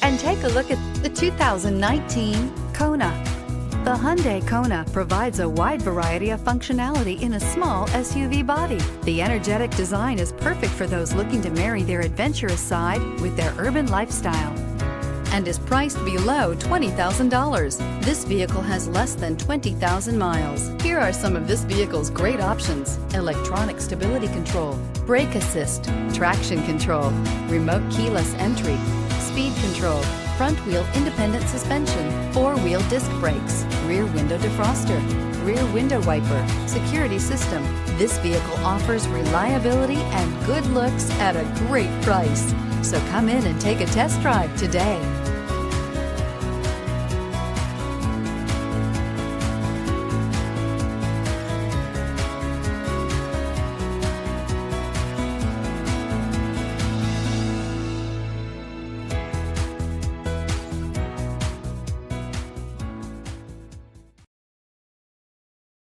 And take a look at the 2019 Kona. The Hyundai Kona provides a wide variety of functionality in a small SUV body. The energetic design is perfect for those looking to marry their adventurous side with their urban lifestyle and is priced below $20,000. This vehicle has less than 20,000 miles. Here are some of this vehicle's great options: electronic stability control, brake assist, traction control, remote keyless entry, speed control, front wheel independent suspension, four-wheel disc brakes, rear window defroster, rear window wiper, security system. This vehicle offers reliability and good looks at a great price. So come in and take a test drive today.